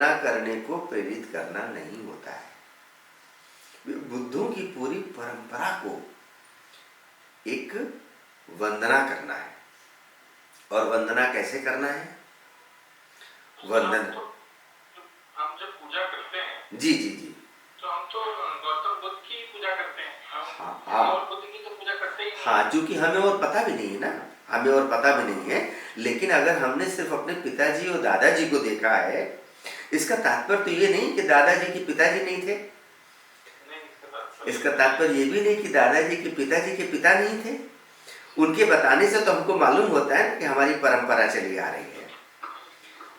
ना करने को प्रेरित करना नहीं होता है। बुद्धों की पूरी परंपरा को एक वंदना करना है। और वंदना कैसे करना है? वंदन हम जब पूजा करते हैं जी जी जी तो हम तो गौतम बुद्ध की पूजा करते हैं। हाँ हम हाँ और बुद्ध की तो पूजा करते ही नहीं। हाँ, चूंकि हमें और पता भी नहीं है ना, हमें और पता भी नहीं है। लेकिन अगर हमने सिर्फ अपने पिताजी और दादाजी को देखा है, इसका तात्पर्य तो ये नहीं कि दादाजी के पिताजी नहीं थे। इसका तात्पर्य ये भी नहीं कि दादाजी के पिताजी के पिता नहीं थे। उनके बताने से तो हमको मालूम होता है कि हमारी परंपरा चली आ रही है।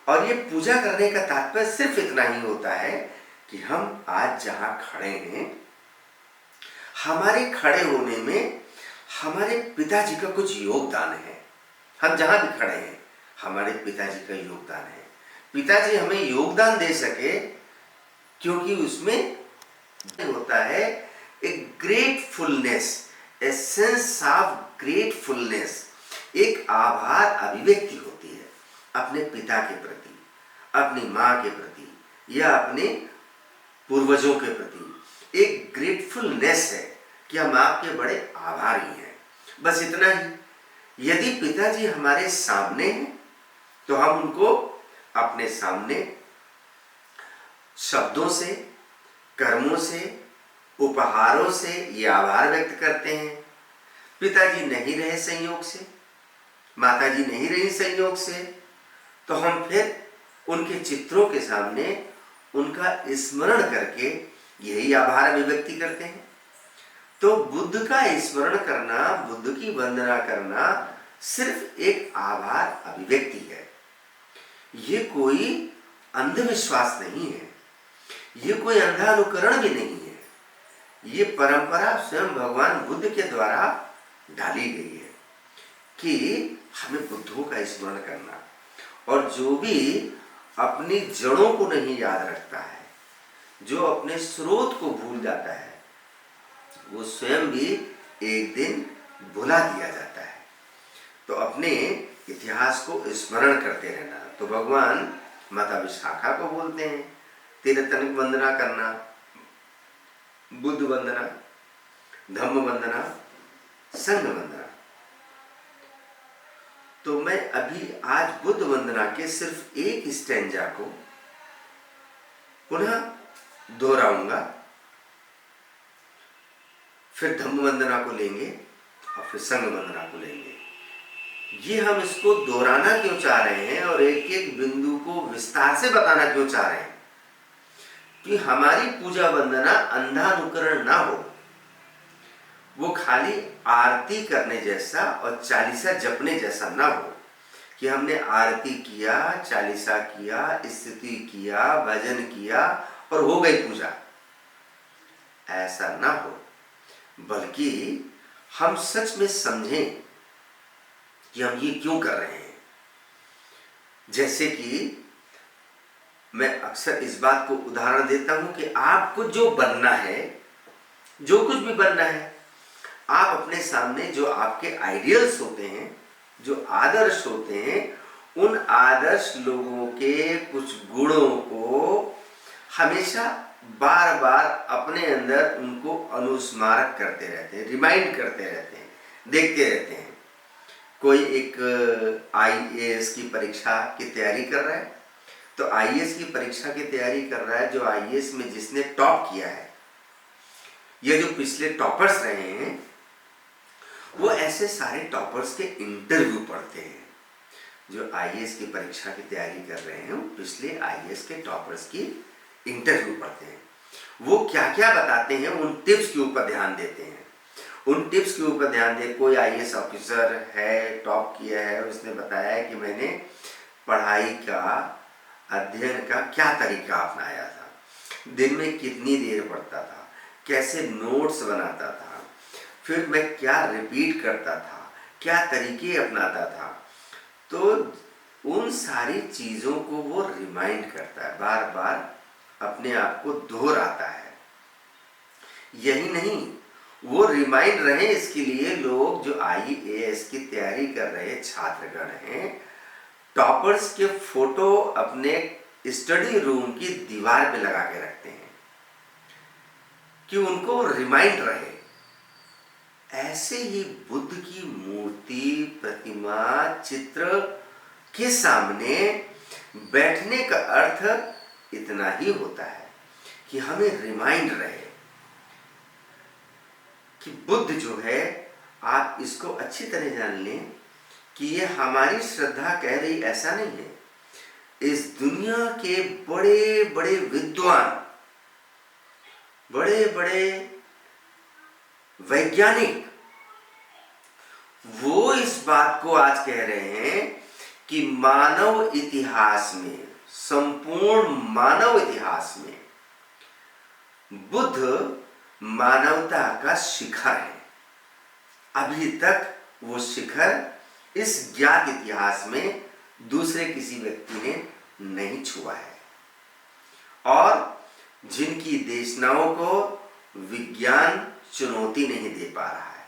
और ये पूजा करने का तात्पर्य सिर्फ इतना ही होता है कि हम आज जहां खड़े हैं, हमारे खड़े होने में हमारे पिताजी का कुछ योगदान है। हम जहां भी खड़े हैं, हमारे पिताजी का योगदान है। पिताजी हमें योगदान दे सके, क्योंकि उसमें होता है एक gratefulness, a sense of gratefulness, एक आभार अभिव्यक्ति होती है अपने पिता के प्रति, अपनी माँ के प्रति या अपने पूर्वजों के प्रति। एक ग्रेटफुलनेस है कि हम आपके बड़े आभारी हैं, बस इतना ही। यदि पिताजी हमारे सामने हैं तो हम उनको अपने सामने शब्दों से, कर्मों से, उपहारों से ये आभार व्यक्त करते हैं। पिताजी नहीं रहे संयोग से, माताजी नहीं रही संयोग से, तो हम फिर उनके चित्रों के सामने उनका स्मरण करके यही आभार अभिव्यक्ति करते हैं। तो बुद्ध का स्मरण करना, बुद्ध की वंदना करना सिर्फ एक आभार अभिव्यक्ति है। ये कोई अंधविश्वास नहीं है, ये कोई अंधा अनुकरण भी नहीं है। ये परंपरा स्वयं भगवान बुद्ध के द्वारा डाली गई है कि हमें बुद्धों का स्मरण करना। और जो भी अपनी जड़ों को नहीं याद रखता है, जो अपने स्रोत को भूल जाता है, वो स्वयं भी एक दिन भुला दिया जाता है। तो अपने इतिहास को स्मरण करते रहना। तो भगवान माता विशाखा को बोलते हैं तेरे तनिक वंदना करना, बुद्ध वंदना, धम्म वंदना, संघ वंदना। तो मैं अभी आज बुद्ध वंदना के सिर्फ एक स्टैंजा को पुनः दोहराऊंगा, फिर धम्म वंदना को लेंगे और फिर संघ वंदना को लेंगे। ये हम इसको दोहराना क्यों चाह रहे हैं और एक एक बिंदु को विस्तार से बताना क्यों चाह रहे हैं कि हमारी पूजा वंदना अंधानुकरण ना हो, वो खाली आरती करने जैसा और चालीसा जपने जैसा ना हो कि हमने आरती किया, चालीसा किया, स्तुति किया, भजन किया और हो गई पूजा। ऐसा ना हो, बल्कि हम सच में समझें कि हम ये क्यों कर रहे हैं। जैसे कि मैं अक्सर इस बात को उदाहरण देता हूं कि आपको जो बनना है, जो कुछ भी बनना है, आप अपने सामने जो आपके आइडियल्स होते हैं, जो आदर्श होते हैं, उन आदर्श लोगों के कुछ गुणों को हमेशा बार बार अपने अंदर उनको अनुस्मारक करते रहते हैं, रिमाइंड करते रहते हैं, देखते रहते हैं। कोई एक आईएएस की परीक्षा की तैयारी कर रहा है, तो आईएएस की परीक्षा की तैयारी कर रहा है, जो आईएएस में जिसने टॉप किया है, ये जो पिछले टॉपर्स रहे हैं, वो ऐसे सारे टॉपर्स के इंटरव्यू पढ़ते हैं। जो आईएएस की परीक्षा की तैयारी कर रहे हैं, वो पिछले आईएएस के टॉपर्स की इंटरव्यू पढ़ते हैं। वो क्या क्या बताते हैं, उन टिप्स के ऊपर ध्यान देते हैं। उन टिप्स के ऊपर ध्यान दे। कोई आईएएस ऑफिसर है, टॉप किया है, उसने बताया है कि मैंने पढ़ाई का, अध्ययन का क्या तरीका अपनाया था, दिन में कितनी देर पढ़ता था, कैसे नोट्स बनाता था, फिर मैं क्या रिपीट करता था, क्या तरीके अपनाता था। तो उन सारी चीज़ों को वो रिमाइंड करता है, बार बार अपने आप को दोहराता है। यही नहीं, वो रिमाइंड रहे इसके लिए लोग जो आईएएस की तैयारी कर रहे छात्रगण हैं, टॉपर्स के फोटो अपने स्टडी रूम की दीवार पे लगा के रखते हैं कि उनको रिमाइंड रहे। ऐसे ही बुद्ध की मूर्ति, प्रतिमा, चित्र के सामने बैठने का अर्थ इतना ही होता है कि हमें रिमाइंड रहे कि बुद्ध जो है, आप इसको अच्छी तरह जान लें कि ये हमारी श्रद्धा कह रही ऐसा नहीं है। इस दुनिया के बड़े बड़े विद्वान, बड़े बड़े वैज्ञानिक, वो इस बात को आज कह रहे हैं कि मानव इतिहास में, संपूर्ण मानव इतिहास में बुद्ध मानवता का शिखर है। अभी तक वो शिखर इस ज्ञात इतिहास में दूसरे किसी व्यक्ति ने नहीं छुआ है, और जिनकी देशनाओं को विज्ञान चुनौती नहीं दे पा रहा है,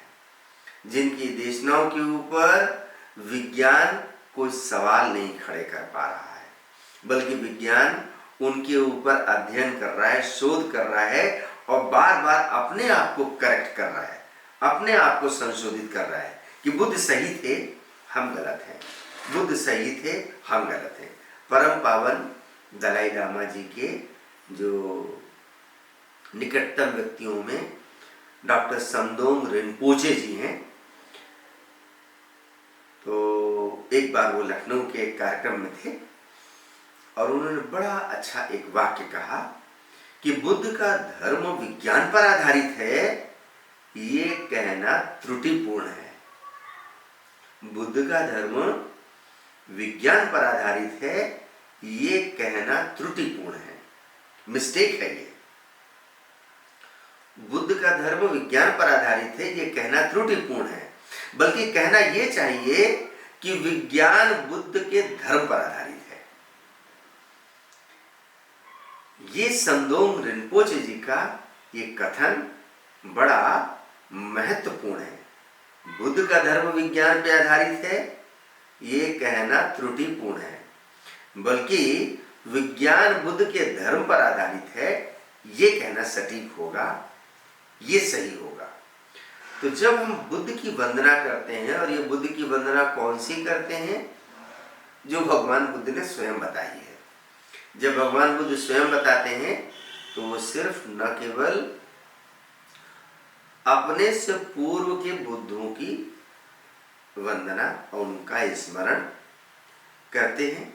जिनकी देशनाओं के ऊपर विज्ञान कोई सवाल नहीं खड़े कर पा रहा है, बल्कि विज्ञान उनके ऊपर अध्ययन कर रहा है, शोध कर रहा है, और बार बार अपने आप को करेक्ट कर रहा है, अपने आप को संशोधित कर रहा है कि बुद्ध सही थे, हम गलत हैं, बुद्ध सही थे, हम गलत हैं। परम पावन दलाई लामा जी के जो निकटतम व्यक्तियों में डॉक्टर समदोंग रिनपोचे जी हैं। तो एक बार वो लखनऊ के एक कार्यक्रम में थे और उन्होंने बड़ा अच्छा एक वाक्य कहा कि बुद्ध का धर्म विज्ञान पर आधारित है, ये कहना त्रुटिपूर्ण है। बुद्ध का धर्म विज्ञान पर आधारित है, ये कहना त्रुटिपूर्ण है, मिस्टेक है ये। बुद्ध का धर्म विज्ञान पर आधारित है, ये कहना त्रुटिपूर्ण है, बल्कि कहना ये चाहिए कि विज्ञान बुद्ध के धर्म पर आधारित है। ये समदोंग रिनपोचे जी का ये कथन बड़ा महत्वपूर्ण है। बुद्ध का धर्म विज्ञान पर आधारित है, ये कहना त्रुटिपूर्ण है, बल्कि विज्ञान बुद्ध के धर्म पर आधारित है, ये कहना सटीक होगा, ये सही होगा। तो जब हम बुद्ध की वंदना करते हैं, और ये बुद्ध की वंदना कौन सी करते हैं? जो भगवान बुद्ध ने स्वयं बताई है। जब भगवान बुद्ध स्वयं बताते हैं तो वो सिर्फ न केवल अपने से पूर्व के बुद्धों की वंदना और उनका स्मरण करते हैं,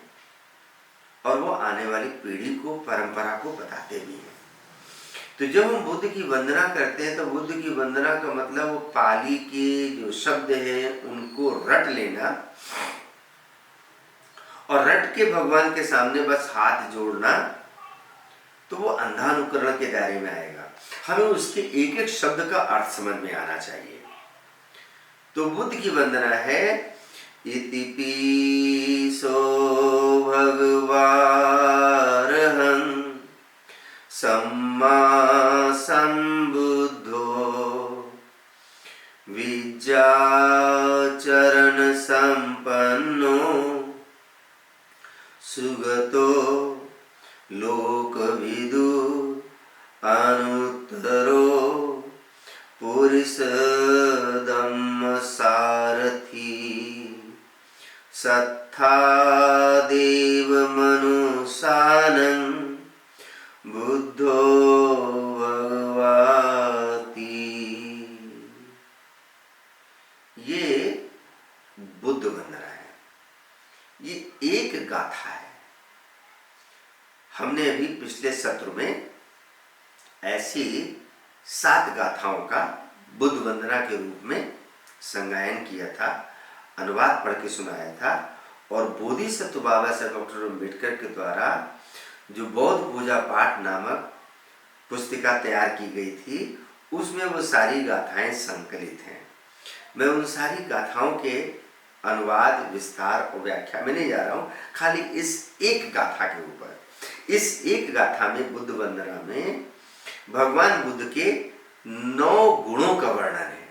और वो आने वाली पीढ़ी को, परंपरा को बताते भी हैं। तो जब हम बुद्ध की वंदना करते हैं तो बुद्ध की वंदना का मतलब वो पाली के जो शब्द हैं उनको रट लेना, और रट के भगवान के सामने बस हाथ जोड़ना, तो वो अंधानुकरण के दायरे में आएगा। हमें उसके एक एक शब्द का अर्थ समझ में आना चाहिए। तो बुद्ध की वंदना है इति पीसो भगवारहं सम्मा संबुद्धो विद्याचरण संपन्नो सुगतो लोकविदु अनुत्तरो पुरुष धम्म सारथी सत्था देव मनुषानं बुद्धो भगवाति। ये बुद्ध वंदना है, ये एक गाथा है। हमने अभी पिछले सत्र में ऐसी 7 गाथाओं का बुद्ध वंदना के रूप में संगायन किया था, अनुवाद पढ़ के सुनाया था, और बोधिसत्व बाबा साहब डॉक्टर अम्बेडकर के द्वारा जो बौद्ध पूजा पाठ नामक पुस्तिका तैयार की गई थी, उसमें वो सारी गाथाएं संकलित हैं। मैं उन सारी गाथाओं के अनुवाद, विस्तार और व्याख्या में नहीं जा रहा हूँ, खाली इस एक गाथा के ऊपर। इस एक गाथा में बुद्ध वंदना में भगवान बुद्ध के 9 गुणों का वर्णन है।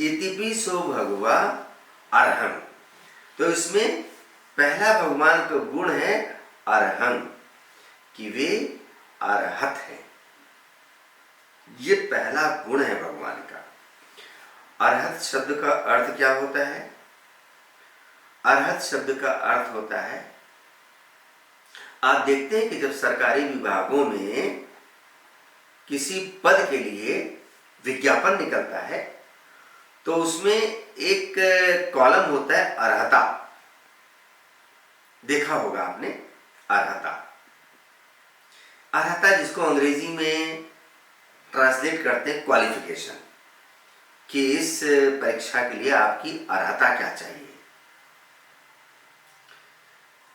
इतिपिसो भगवा अरहं, तो इसमें पहला भगवान का गुण है अरहं, कि वे अरहत हैं। ये पहला गुण है भगवान का। अरहत शब्द का अर्थ क्या होता है? अरहत शब्द का अर्थ होता है, आप देखते हैं कि जब सरकारी विभागों में किसी पद के लिए विज्ञापन निकलता है तो उसमें एक कॉलम होता है अर्हता। देखा होगा आपने, अर्हता। अर्हता जिसको अंग्रेजी में ट्रांसलेट करते हैं क्वालिफिकेशन, कि इस परीक्षा के लिए आपकी अर्हता क्या चाहिए।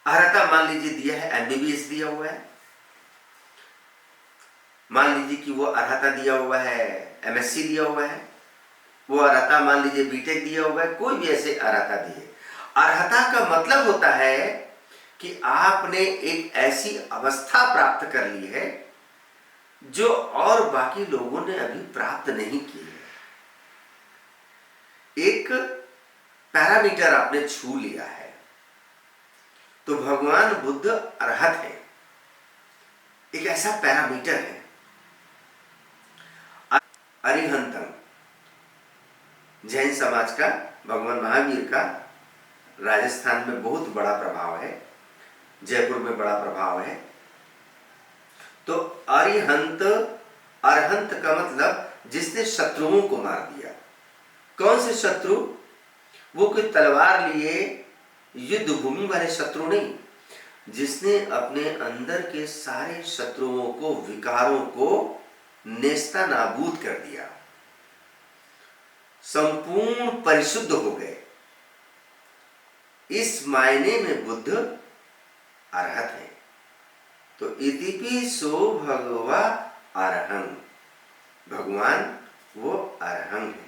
अर्हता मान लीजिए दिया है, एमबीबीएस दिया हुआ है, मान लीजिए कि वो अर्हता दिया हुआ है एमएससी दिया हुआ है, वो अर्हता मान लीजिए बीटेक दिया हुआ है, कोई भी ऐसे अर्हता दिए। अर्हता का मतलब होता है कि आपने एक ऐसी अवस्था प्राप्त कर ली है जो और बाकी लोगों ने अभी प्राप्त नहीं की है। एक पैरामीटर आपने छू लिया है। तो भगवान बुद्ध अर्हत है, एक ऐसा पैरामीटर है। अरिहंतम जैन समाज का, भगवान महावीर का राजस्थान में बहुत बड़ा प्रभाव है, जयपुर में बड़ा प्रभाव है। तो अरिहंत, अरहंत का मतलब जिसने शत्रुओं को मार दिया। कौन से शत्रु? वो कोई तलवार लिए युद्ध भूमि वाले शत्रु नहीं, जिसने अपने अंदर के सारे शत्रुओं को, विकारों को नेस्ता नाबूद कर दिया, संपूर्ण परिशुद्ध हो गए। इस मायने में बुद्ध अर्हत है। तो इतिपि सो भगवा अरहं, भगवान वो अरहं है।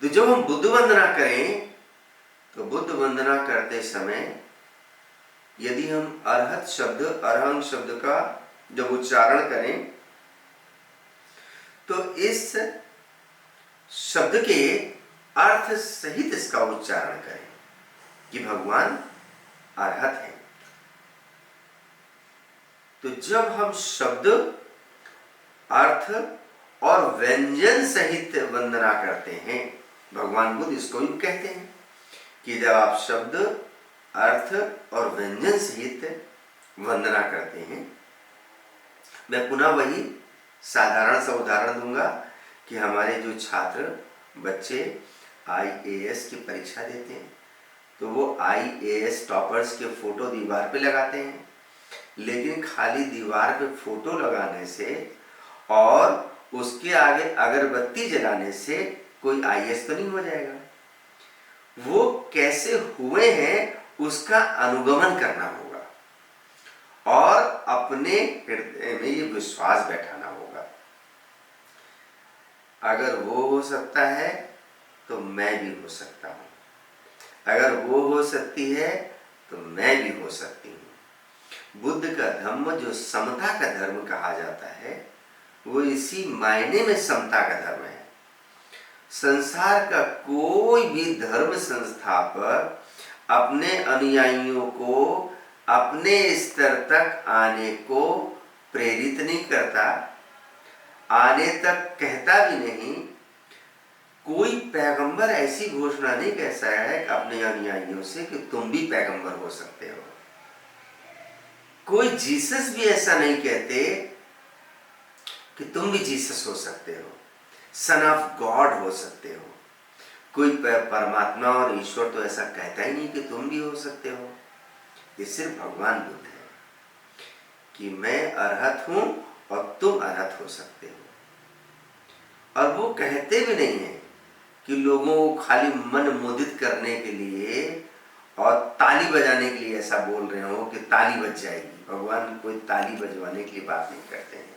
तो जब हम बुद्ध वंदना करें तो बुद्ध वंदना करते समय यदि हम अर्हत शब्द, अरहं शब्द का जब उच्चारण करें तो इस शब्द के अर्थ सहित इसका उच्चारण करें कि भगवान अर्हत है। तो जब हम शब्द, अर्थ और व्यंजन सहित वंदना करते हैं, भगवान बुद्ध इसको भी कहते हैं कि जब आप शब्द, अर्थ और व्यंजन सहित वंदना करते हैं। मैं पुनः वही साधारण सा उदाहरण दूंगा कि हमारे जो छात्र बच्चे आईएएस की परीक्षा देते हैं तो वो आईएएस टॉपर्स के फोटो दीवार पे लगाते हैं, लेकिन खाली दीवार पे फोटो लगाने से और उसके आगे अगरबत्ती जलाने से कोई आईएएस तो नहीं हो जाएगा। वो कैसे हुए हैं उसका अनुगमन करना होगा और अपने हृदय में ये विश्वास बैठाना होगा। अगर वो हो सकता है तो मैं भी हो सकता हूँ, अगर वो हो सकती है तो मैं भी हो सकती हूँ। बुद्ध का धर्म जो समता का धर्म कहा जाता है वो इसी मायने में समता का धर्म है। संसार का कोई भी धर्म संस्थापक अपने अनुयायियों को अपने स्तर तक आने को प्रेरित नहीं करता, आने तक कहता भी नहीं। कोई पैगंबर ऐसी घोषणा नहीं कह सकता है अपने अनुयायियों से कि तुम भी पैगंबर हो सकते हो। कोई जीसस भी ऐसा नहीं कहते कि तुम भी जीसस हो सकते हो, सन ऑफ गॉड हो सकते हो। कोई परमात्मा और ईश्वर तो ऐसा कहता ही नहीं कि तुम भी हो सकते हो। ये सिर्फ भगवान बुद्ध है कि मैं अर्हत हूं और तुम अर्हत हो सकते हो। और वो कहते भी नहीं है कि लोगों को खाली मन मोदित करने के लिए और ताली बजाने के लिए ऐसा बोल रहे हो कि ताली बज जाएगी। भगवान कोई ताली बजवाने के लिए बात नहीं करते हैं।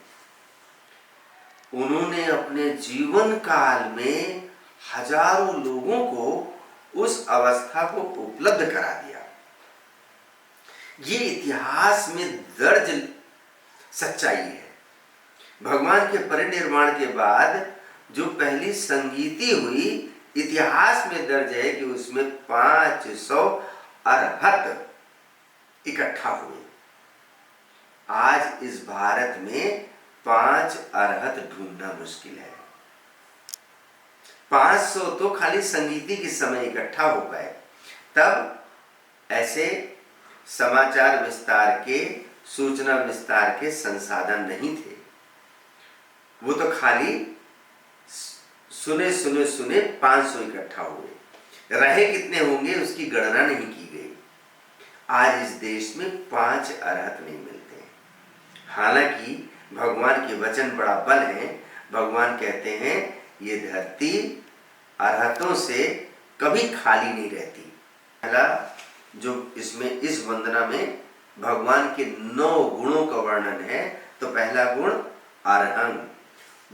उन्होंने अपने जीवन काल में हजारों लोगों को उस अवस्था को उपलब्ध करा दिया। ये इतिहास में दर्ज सच्चाई है। भगवान के परिनिर्वाण के बाद जो पहली संगीति हुई, इतिहास में दर्ज है कि उसमें 500 अरहत इकट्ठा हुए। आज इस भारत में 5 अरहत ढूंढना मुश्किल है। 500 तो खाली संगीति के समय इकट्ठा हो पाए। तब ऐसे समाचार विस्तार के, सूचना विस्तार के संसाधन नहीं थे। वो तो खाली सुने सुने सुने 500 इकट्ठा हुए। रहे कितने होंगे उसकी गणना नहीं की गई। आज इस देश में 5 अरहत नहीं मिलते। हालांकि भगवान के वचन बड़ा बल है। भगवान कहते हैं ये धरती अरहतों से कभी खाली नहीं रहती। पहला जो इसमें इस वंदना में भगवान के 9 गुणों का वर्णन है, तो पहला गुण अरहं,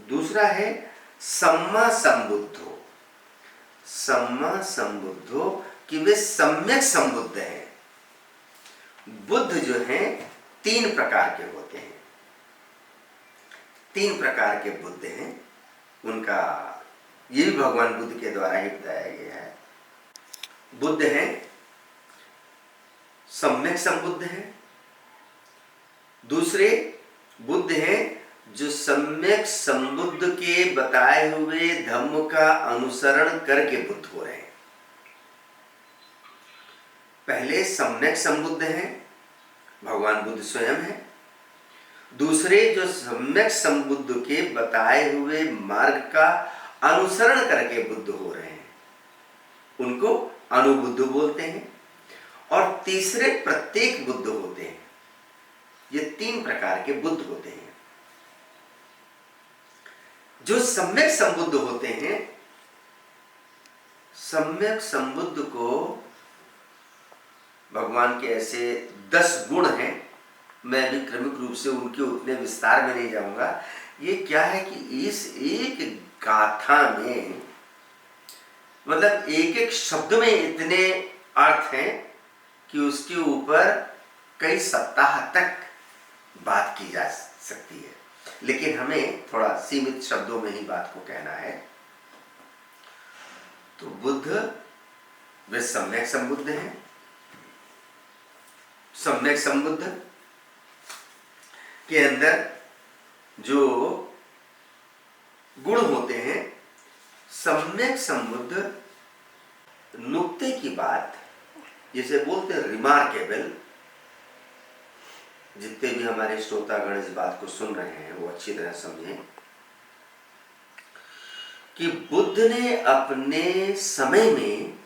दूसरा है सम्मा संबुद्धो। सम्मा संबुद्धो कि वे सम्यक संबुद्ध हैं। बुद्ध जो हैं 3 प्रकार के होते हैं। 3 प्रकार के बुद्ध हैं। उनका ये भी भगवान बुद्ध के द्वारा ही बताया गया है। बुद्ध हैं सम्यक संबुद्ध हैं। दूसरे बुद्ध हैं जो सम्यक संबुद्ध के बताए हुए धम्म का अनुसरण करके बुद्ध हो रहे हैं। पहले सम्यक संबुद्ध हैं, भगवान बुद्ध स्वयं हैं। दूसरे जो सम्यक संबुद्ध के बताए हुए मार्ग का अनुसरण करके बुद्ध हो रहे हैं, उनको अनुबुद्ध बोलते हैं। और तीसरे प्रत्येक बुद्ध होते हैं। ये 3 प्रकार के बुद्ध होते हैं। जो सम्यक संबुद्ध होते हैं, सम्यक संबुद्ध को भगवान के ऐसे 10 गुण हैं। मैं भी क्रमिक रूप से उनके उतने विस्तार में नहीं जाऊंगा। ये क्या है कि इस एक गाथा में मतलब एक एक शब्द में इतने अर्थ हैं कि उसके ऊपर कई सप्ताह तक बात की जा सकती है। लेकिन हमें थोड़ा सीमित शब्दों में ही बात को कहना है। तो बुद्ध वे सम्यक संबुद्ध हैं। सम्यक संबुद्ध के अंदर जो गुण होते हैं, सम्यक संबुद्ध नुक्ते की बात, जिसे बोलते हैं रिमार्केबल, जितने भी हमारे श्रोतागण इस बात को सुन रहे हैं वो अच्छी तरह समझें कि बुद्ध ने अपने समय में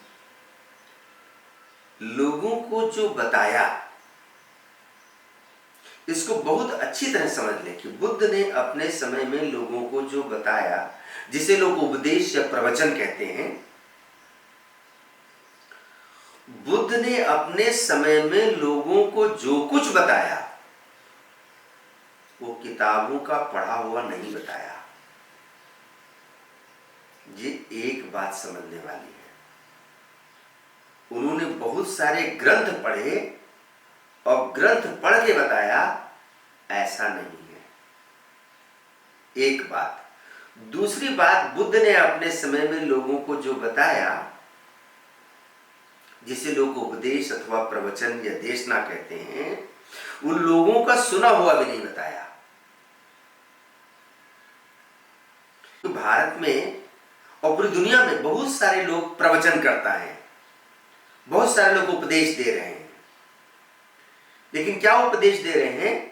लोगों को जो बताया, इसको बहुत अच्छी तरह समझ लें कि बुद्ध ने अपने समय में लोगों को जो बताया, जिसे लोग उपदेश या प्रवचन कहते हैं, बुद्ध ने अपने समय में लोगों को जो कुछ बताया वो किताबों का पढ़ा हुआ नहीं बताया। ये एक बात समझने वाली है। उन्होंने बहुत सारे ग्रंथ पढ़े और ग्रंथ पढ़ के बताया, ऐसा नहीं है। एक बात। दूसरी बात, बुद्ध ने अपने समय में लोगों को जो बताया, जिसे लोग उपदेश अथवा प्रवचन या देशना कहते हैं, उन लोगों का सुना हुआ भी नहीं बताया। तो भारत में और पूरी दुनिया में बहुत सारे लोग प्रवचन करता है, बहुत सारे लोग उपदेश दे रहे हैं। लेकिन क्या उपदेश दे रहे हैं?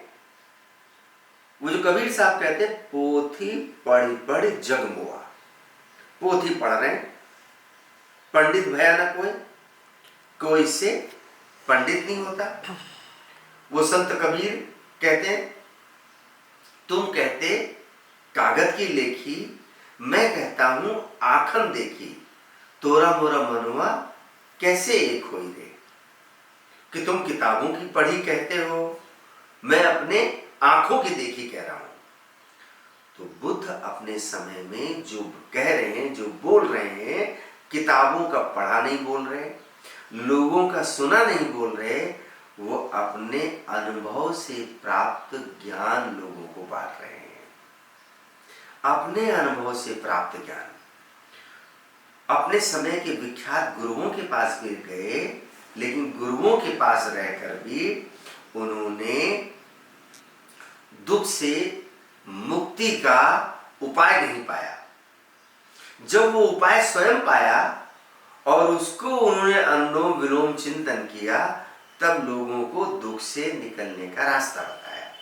वो जो कबीर साहब कहते हैं, पोथी पढ़ी पढ़ जग मुआ। पोथी पढ़ रहे हैं, पंडित भयानक हुए, कोई से पंडित नहीं होता। वो संत कबीर कहते हैं, तुम कहते कागज की लेखी, मैं कहता हूं आखन देखी, तोरा मोरा मनुआ कैसे एक होई रे। कि तुम किताबों की पढ़ी कहते हो, मैं अपने आंखों की देखी कह रहा हूं। तो बुद्ध अपने समय में जो कह रहे हैं, जो बोल रहे हैं, किताबों का पढ़ा नहीं बोल रहे, लोगों का सुना नहीं बोल रहे, वो अपने अनुभव से प्राप्त ज्ञान लोगों को बांट रहे हैं। अपने अनुभव से प्राप्त ज्ञान। अपने समय के विख्यात गुरुओं के पास भी गए, लेकिन गुरुओं के पास रहकर भी उन्होंने दुख से मुक्ति का उपाय नहीं पाया। जब वो उपाय स्वयं पाया और उसको उन्होंने अनुलोम विलोम चिंतन किया, तब लोगों को दुख से निकलने का रास्ता बताया।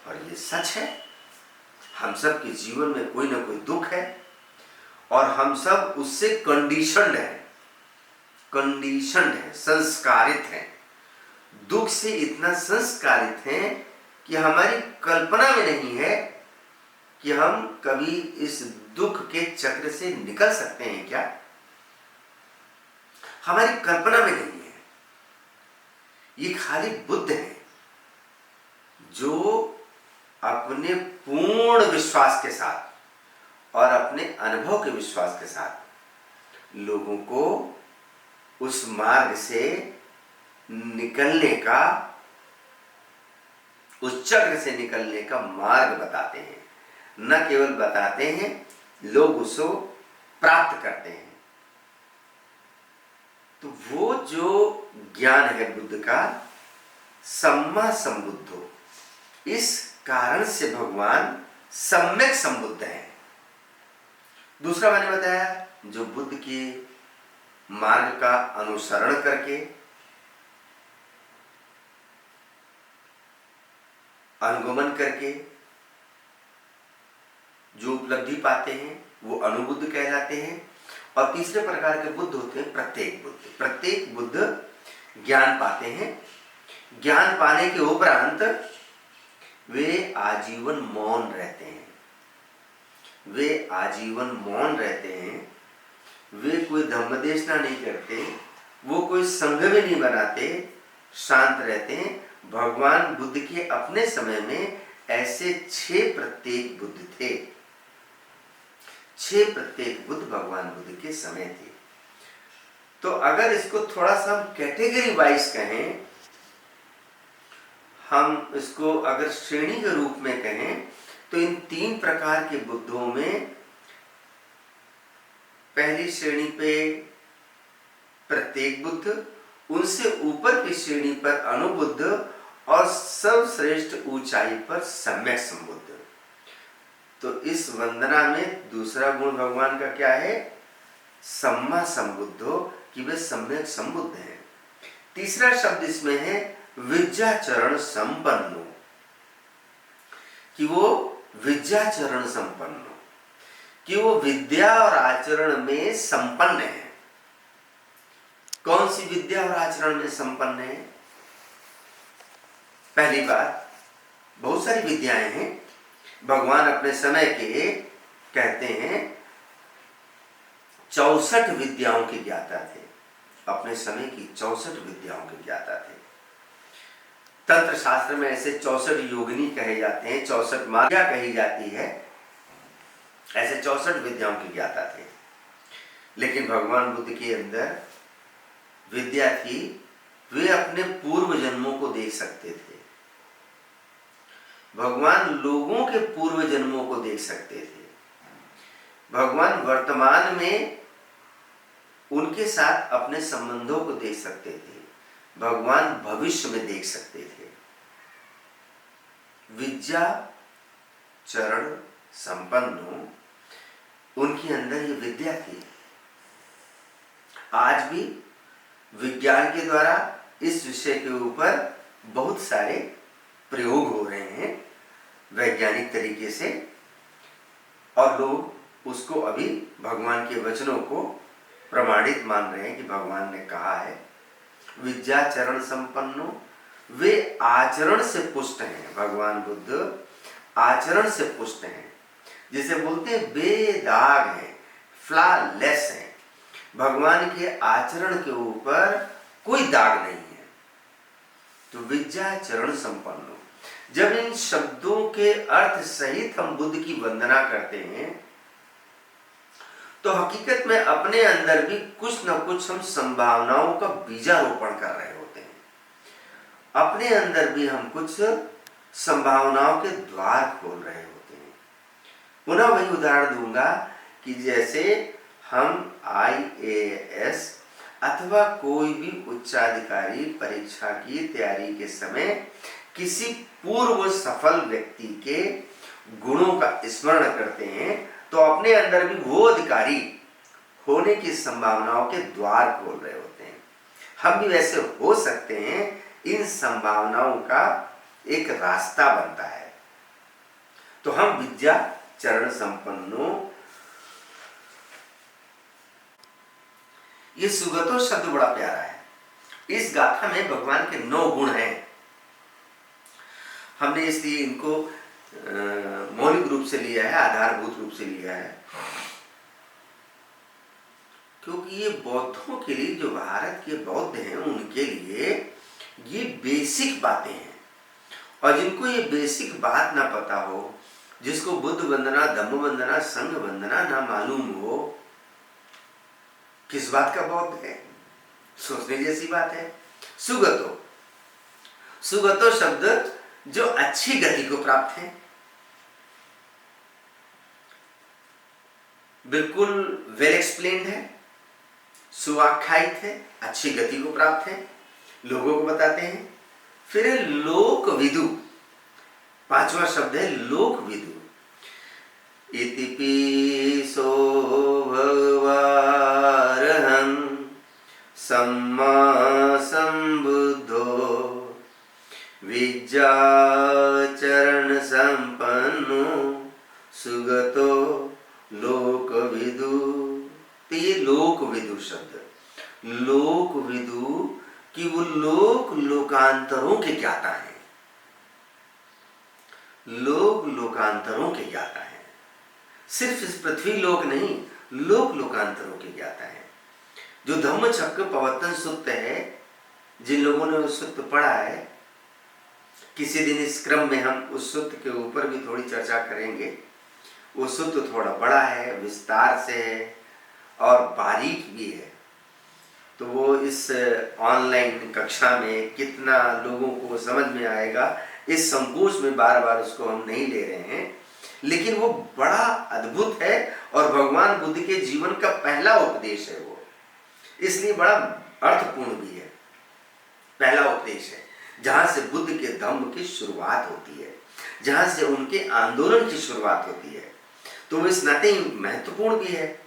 और ये सच है, हम सब के जीवन में कोई ना कोई दुख है और हम सब उससे कंडीशनड है, संस्कारित हैं। दुख से इतना संस्कारित हैं कि हमारी कल्पना में नहीं है कि हम कभी इस दुख के चक्र से निकल सकते हैं क्या। हमारी कल्पना में नहीं है। ये खाली बुद्ध है जो अपने पूर्ण विश्वास के साथ और अपने अनुभव के विश्वास के साथ लोगों को उस मार्ग से निकलने का, उस चक्र से निकलने का मार्ग बताते हैं। न केवल बताते हैं, लोग उसको प्राप्त करते हैं। तो वो जो ज्ञान है बुद्ध का, सम्मा संबुद्धो, इस कारण से भगवान सम्यक संबुद्ध है। दूसरा मैंने बताया, जो बुद्ध के मार्ग का अनुसरण करके अनुगमन करके जो उपलब्धि पाते हैं वो अनुबुद्ध कहलाते हैं। और तीसरे प्रकार के बुद्ध होते हैं प्रत्येक बुद्ध। प्रत्येक बुद्ध ज्ञान पाते हैं। ज्ञान पाने के उपरांत वे आजीवन मौन रहते हैं। वे आजीवन मौन रहते हैं। वे कोई धम्मदेशना नहीं करते, वो कोई संघ भी नहीं बनाते, शांत रहते हैं। भगवान बुद्ध के अपने समय में ऐसे 6 प्रत्येक बुद्ध थे। 6 प्रत्येक बुद्ध भगवान बुद्ध के समय थे। तो अगर इसको थोड़ा सा हम कैटेगरी वाइज कहें, हम इसको अगर श्रेणी के रूप में कहें, तो इन 3 प्रकार के बुद्धों में पहली श्रेणी पे प्रत्येक बुद्ध, उनसे ऊपर की श्रेणी पर अनुबुद्ध और सर्वश्रेष्ठ ऊंचाई पर सम्यक संबुद्ध। तो इस वंदना में दूसरा गुण भगवान का क्या है? सम्मा संबुद्धो, कि वे सम्यक संबुद्ध हैं। तीसरा शब्द इसमें है विद्याचरण संपन्नो, कि वो विद्याचरण संपन्नो, कि वो विद्या और आचरण में संपन्न है। कौन सी विद्या और आचरण में संपन्न है? पहली बात, बहुत सारी विद्याएं हैं। भगवान अपने समय के कहते हैं 64 विद्याओं के ज्ञाता थे। अपने समय की 64 विद्याओं के ज्ञाता थे। तंत्र शास्त्र में ऐसे 64 योगिनी कहे जाते हैं, 64 माया कही जाती है। ऐसे 64 विद्याओं के ज्ञाता थे। लेकिन भगवान बुद्ध के अंदर विद्या थी, वे अपने पूर्व जन्मों को देख सकते थे। भगवान लोगों के पूर्व जन्मों को देख सकते थे। भगवान वर्तमान में उनके साथ अपने संबंधों को देख सकते थे। भगवान भविष्य में देख सकते थे। विद्या चरण संपन्न, उनके अंदर ये विद्या थी। आज भी विज्ञान के द्वारा इस विषय के ऊपर बहुत सारे प्रयोग हो रहे हैं वैज्ञानिक तरीके से, और लोग उसको अभी भगवान के वचनों को प्रमाणित मान रहे हैं कि भगवान ने कहा है विद्याचरण संपन्नो, वे आचरण से पुष्ट हैं। भगवान बुद्ध आचरण से पुष्ट हैं, जिसे बोलते हैं बेदाग हैं, फ्लॉलेस हैं। भगवान के आचरण के ऊपर कोई दाग नहीं है। तो विद्याचरण संपन्न, जब इन शब्दों के अर्थ सहित हम बुद्ध की वंदना करते हैं, तो हकीकत में अपने अंदर भी कुछ न कुछ हम संभावनाओं का बीजारोपण कर रहे होते हैं। अपने अंदर भी हम कुछ संभावनाओं के द्वार खोल रहे होते हैं। पुनः वही उदाहरण दूंगा कि जैसे हम IAS अथवा कोई भी उच्चाधिकारी परीक्षा की तैयारी के समय किसी पूर्व सफल व्यक्ति के गुणों का स्मरण करते हैं तो अपने अंदर भी वो अधिकारी होने की संभावनाओं के द्वार खोल रहे होते हैं। हम भी वैसे हो सकते हैं, इन संभावनाओं का एक रास्ता बनता है। तो हम विद्या चरण संपन्नो, ये सुगतो शब्द बड़ा प्यारा है। इस गाथा में भगवान के 9 गुण हैं। हमने इसलिए इनको मौलिक रूप से लिया है, आधारभूत रूप से लिया है, क्योंकि ये बौद्धों के लिए, जो भारत के बौद्ध हैं उनके लिए ये बेसिक बातें हैं। और जिनको ये बेसिक बात ना पता हो, जिसको बुद्ध वंदना, धम्म वंदना, संघ वंदना ना मालूम हो, किस बात का बौद्ध है? सोचने जैसी बात है। सुगतो, सुगतो शब्द जो अच्छी गति को प्राप्त है, बिल्कुल वेल एक्सप्लेन्ड है, सुआख्यायित है, अच्छी गति को प्राप्त है, लोगों को बताते हैं। फिर लोक विदु, 5वां शब्द है लोक विदु। इतिपिसो भगवारहं सम्मा संबुद्धो विद्याचरण संपन्नो सुगतो लोक विदु। तो ये लोक विदु शब्द, लोक विदु कि वो लोक लोकांतरों के ज्ञाता है, लोक लोकांतरों के ज्ञाता है। सिर्फ इस पृथ्वी लोक नहीं, लोक लोकांतरों के ज्ञाता है। जो धम्म चक्र प्रवर्तन सूत्र है, जिन लोगों ने उस सूत्र पढ़ा है, किसी दिन इस क्रम में हम उस सूत्र के ऊपर भी थोड़ी चर्चा करेंगे। वो सूत्र थोड़ा बड़ा है, विस्तार से है और बारीक भी है। तो वो इस ऑनलाइन कक्षा में कितना लोगों को समझ में आएगा, इस संकोच में बार बार उसको हम नहीं ले रहे हैं, लेकिन वो बड़ा अद्भुत है और भगवान बुद्ध के जीवन का पहला उपदेश है वो, इसलिए बड़ा अर्थपूर्ण भी है। पहला उपदेश है जहां से बुद्ध के धम्म की शुरुआत होती है, जहां से उनके आंदोलन की शुरुआत होती है। तो वो इस नाते महत्वपूर्ण भी है,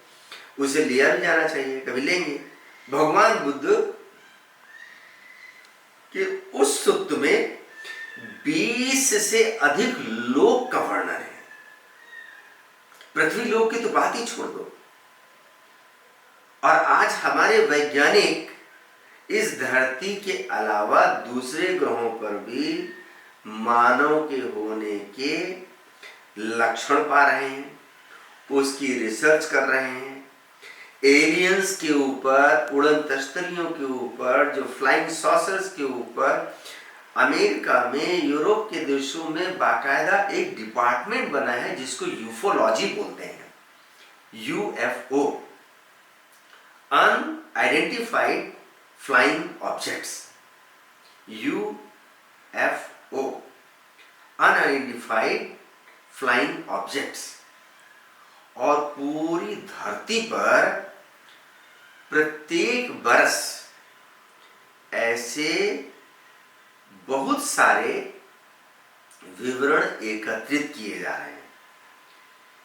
उसे लिया भी जाना चाहिए, कभी लेंगे। भगवान बुद्ध के उस सूत्र में 20 से अधिक लोक का वर्णन है। पृथ्वी लोक की तो बात ही छोड़ दो। और आज हमारे वैज्ञानिक इस धरती के अलावा दूसरे ग्रहों पर भी मानव के होने के लक्षण पा रहे हैं, उसकी रिसर्च कर रहे हैं। एलियंस के ऊपर, उड़न तस्तरियों के ऊपर, जो फ्लाइंग सॉसर्स के ऊपर अमेरिका में, यूरोप के देशों में बाकायदा एक डिपार्टमेंट बना है जिसको यूफोलॉजी बोलते हैं। UFO, unidentified flying objects. UFO, unidentified flying objects. और पूरी धरती पर प्रत्येक वर्ष ऐसे बहुत सारे विवरण एकत्रित किए जा रहे हैं।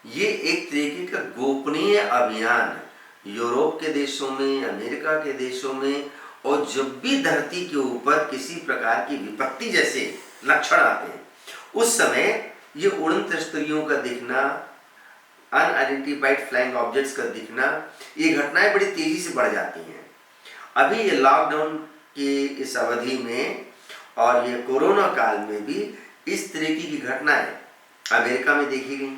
ये एक तरीके का गोपनीय अभियान यूरोप के देशों में, अमेरिका के देशों में, और जब भी धरती के ऊपर किसी प्रकार की विपत्ति जैसे लक्षण आते हैं, उस समय ये उड़न तस्तरियों का दिखना, अनआइडेंटिफाइड फ्लाइंग ऑब्जेक्ट्स का दिखना, ये घटनाएं बड़ी तेजी से बढ़ जाती हैं। अभी ये लॉकडाउन की इस अवधि में और ये कोरोना काल में भी इस तरीके की घटनाएं अमेरिका में देखी गई,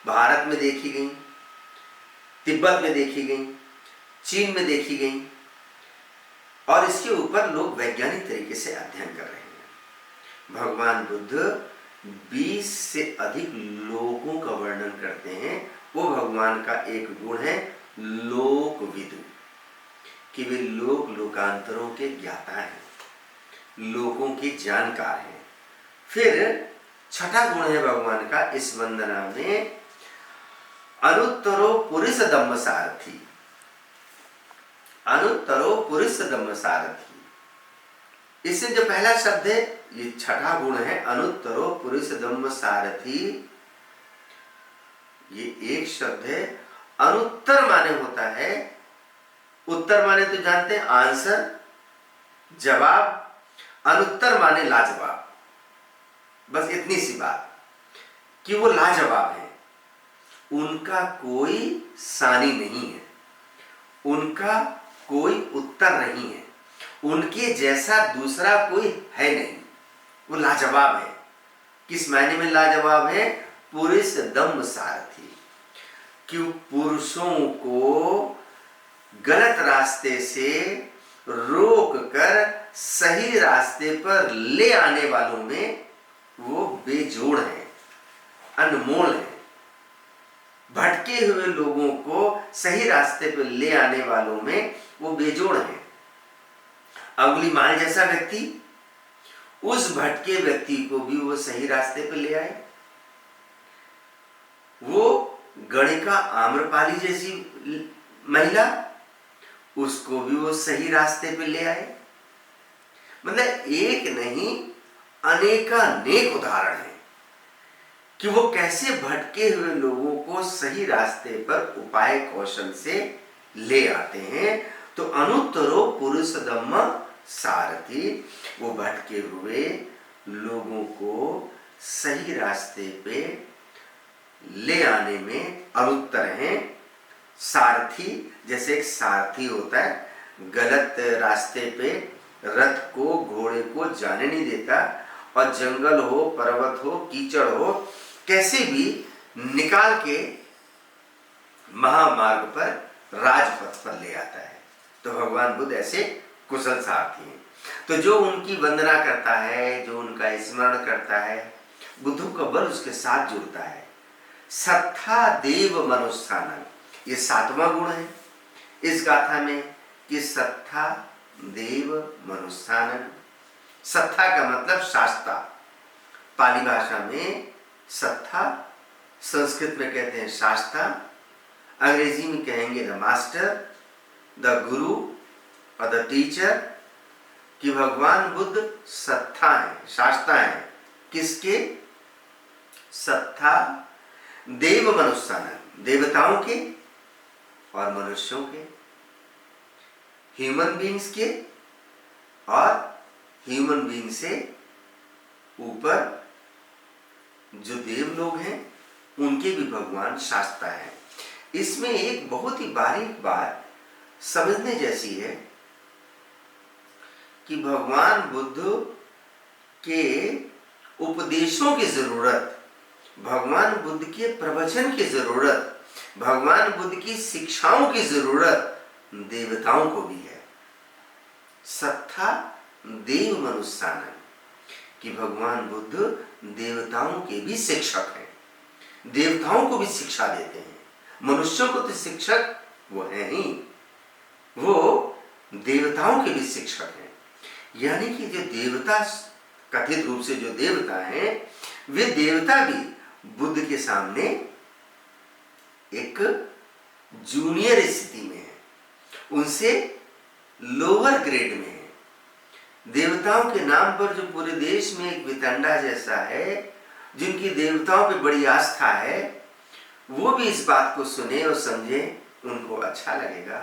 भारत में देखी गई, तिब्बत में देखी गई, चीन में देखी गई, और इसके ऊपर लोग वैज्ञानिक तरीके से अध्ययन कर रहे हैं। भगवान बुद्ध 20 से अधिक लोकों का वर्णन करते हैं। वो भगवान का एक गुण है लोक विदु, कि वे लोक लोकांतरों के ज्ञाता हैं, लोगों की जानकार हैं। फिर छठा गुण है भगवान का इस वंदना में, अनुत्तरो पुरुष धम्म सारथी। अनुत्तरो पुरुष धम्म सारथी, इससे जो पहला शब्द है ये छठा गुण है अनुत्तरो पुरुष धम्म सारथी। ये एक शब्द है। अनुत्तर माने होता है, उत्तर माने तो जानते हैं आंसर, जवाब। अनुत्तर माने लाजवाब। बस इतनी सी बात कि वो लाजवाब है, उनका कोई सानी नहीं है, उनका कोई उत्तर नहीं है, उनके जैसा दूसरा कोई है नहीं, वो लाजवाब है। किस मायने में लाजवाब है? पुरुष दम्म सारथी। क्यों? पुरुषों को गलत रास्ते से रोक कर सही रास्ते पर ले आने वालों में वो बेजोड़ है, अनमोल है। भटके हुए लोगों को सही रास्ते पर ले आने वालों में वो बेजोड़ है। अंगुलीमाल जैसा व्यक्ति, उस भटके व्यक्ति को भी वो सही रास्ते पर ले आए। वो गणिका आम्रपाली जैसी महिला, उसको भी वो सही रास्ते पे ले आए। मतलब एक नहीं अनेकानेक उदाहरण है कि वो कैसे भटके हुए लोगों को सही रास्ते पर उपाय कौशल से ले आते हैं। तो अनुत्तरो पुरुष धम्म सारथी, वो भटके हुए लोगों को सही रास्ते पे ले आने में अनुत्तर हैं। सारथी, जैसे एक सारथी होता है, गलत रास्ते पे रथ को, घोड़े को जाने नहीं देता, और जंगल हो, पर्वत हो, कीचड़ हो, कैसे भी निकाल के महामार्ग पर, राजपथ पर ले आता है। तो भगवान बुद्ध ऐसे कुशल सारथी हैं। तो जो उनकी वंदना करता है, जो उनका स्मरण करता है, बुद्धों का बल उसके साथ जुड़ता है। सत्था देव मनुष्यानंद, ये 7वां गुण है इस गाथा में कि सत्था देव मनुष्यानंद। सत्था का मतलब शास्ता, पाली भाषा में सत्था, संस्कृत में कहते हैं शास्ता, अंग्रेजी में कहेंगे द मास्टर, द गुरु और द टीचर। कि भगवान बुद्ध सत्था है, शास्ता है। किसके? सत्था देव मनुष्यानंद, देवताओं के और मनुष्यों के, ह्यूमन बीइंग्स के और ह्यूमन बीइंग से ऊपर जो देव लोग हैं उनके भी भगवान शास्ता है। इसमें एक बहुत ही बारीक बात समझने जैसी है कि भगवान बुद्ध के उपदेशों की जरूरत, भगवान बुद्ध के प्रवचन की जरूरत, भगवान बुद्ध की शिक्षाओं की जरूरत देवताओं को भी है। सत्था देव मनुष्यानंद, कि भगवान बुद्ध देवताओं के भी शिक्षक हैं, देवताओं को भी शिक्षा देते हैं। मनुष्यों को तो शिक्षक वो है ही, वो देवताओं के भी शिक्षक हैं। यानी कि जो देवता, कथित रूप से जो देवता हैं, वे देवता भी बुद्ध के सामने एक जूनियर स्थिति में है, उनसे लोअर ग्रेड में है। देवताओं के नाम पर जो पूरे देश में एक वितंडा जैसा है, जिनकी देवताओं पे बड़ी आस्था है, वो भी इस बात को सुने और समझे, उनको अच्छा लगेगा